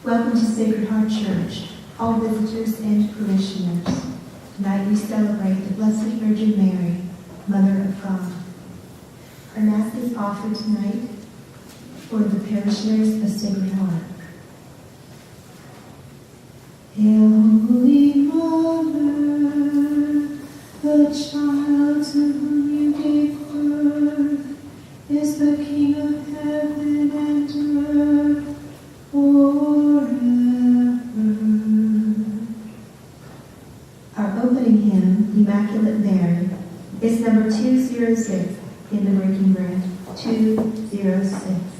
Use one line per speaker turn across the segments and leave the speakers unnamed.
Welcome to Sacred Heart Church, all visitors and parishioners. Tonight we celebrate the Blessed Virgin Mary, Mother of God. Our Mass is offered tonight for the parishioners of Sacred Heart. Hail, Holy Mother, the child to whom you gave birth is the King of heaven and earth forever. Our opening hymn, Immaculate Mary, is number 206 in the Breaking Bread. 206.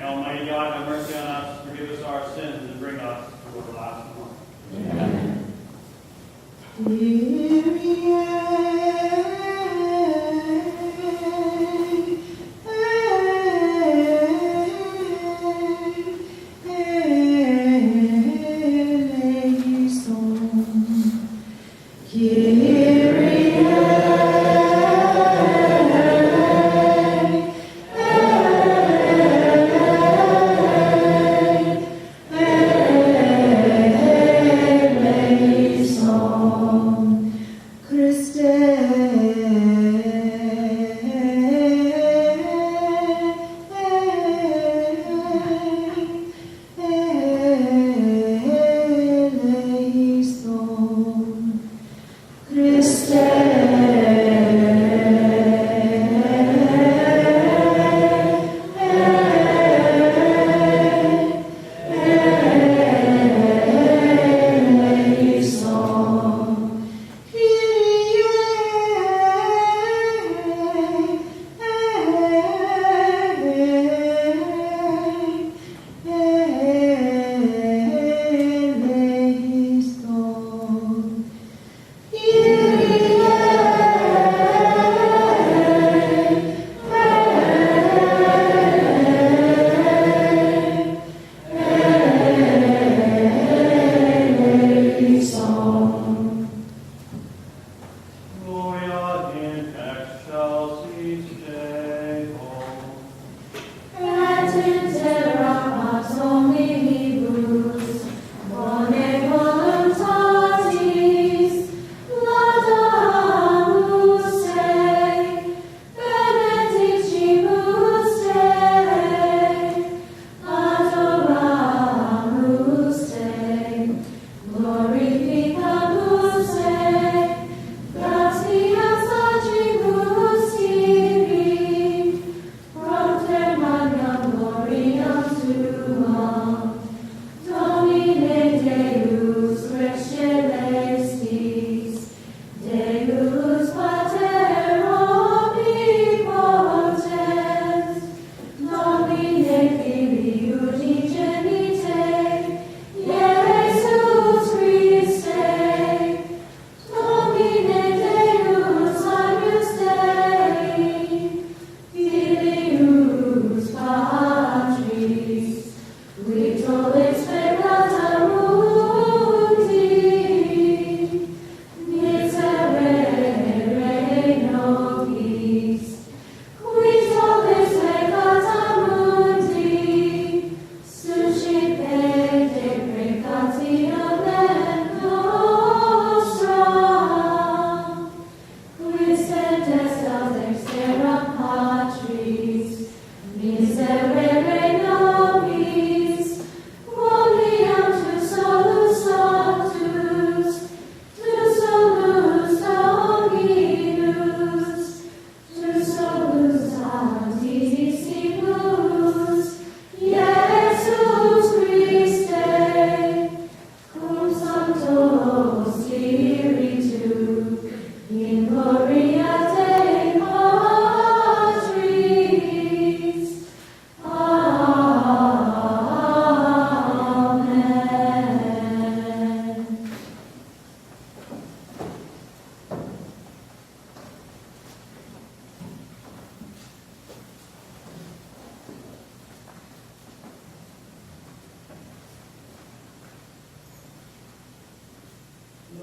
Almighty God, have mercy on us, forgive us our sins, and bring us to everlasting life.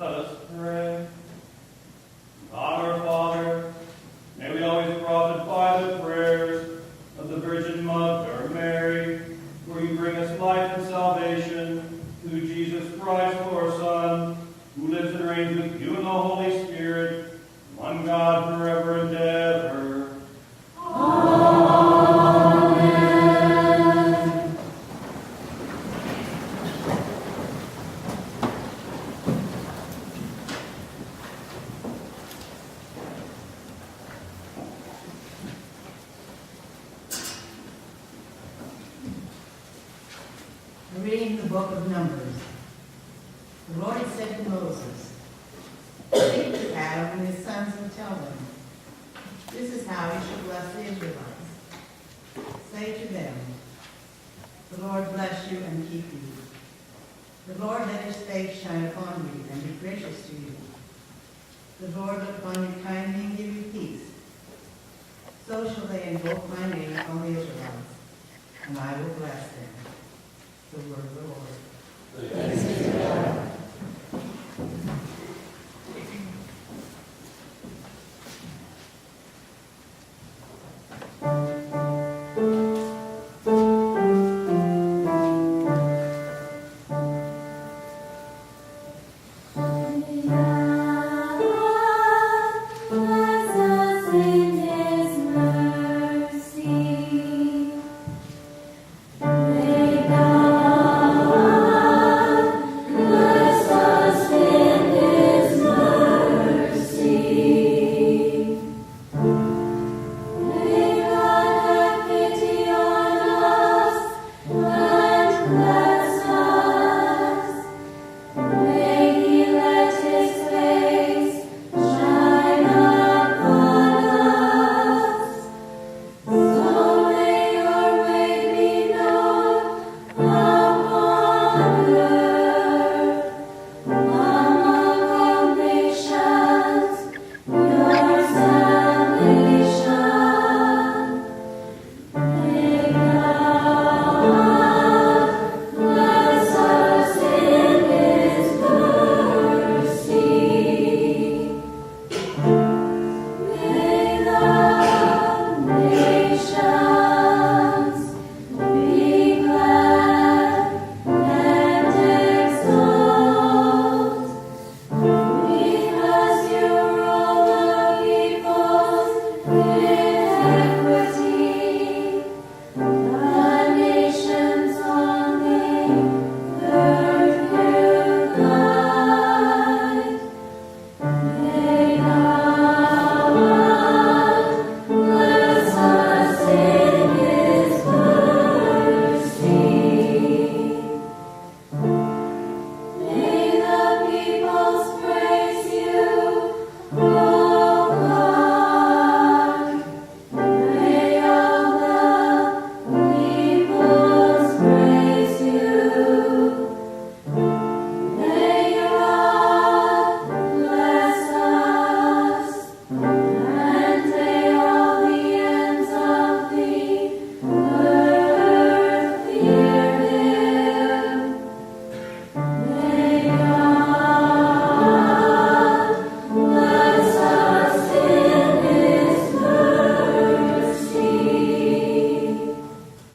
Let us pray. God our Father, may we always profit by the prayers of the Virgin Mother Mary, for you bring us life and salvation through Jesus Christ, our Son, who lives and reigns with you in the Holy Spirit, one God forever and ever.
Amen.
A reading from the book of Numbers. The Lord said to Moses, "Speak to Adam and his sons and tell them, this is how you shall bless the Israelites. Say to them, the Lord bless you and keep you. The Lord let his face shine upon you and be gracious to you. The Lord look upon you kindly and give you peace. So shall they invoke my name upon the Israelites, and I will bless them." The word of the Lord.
Thanks be to God. May the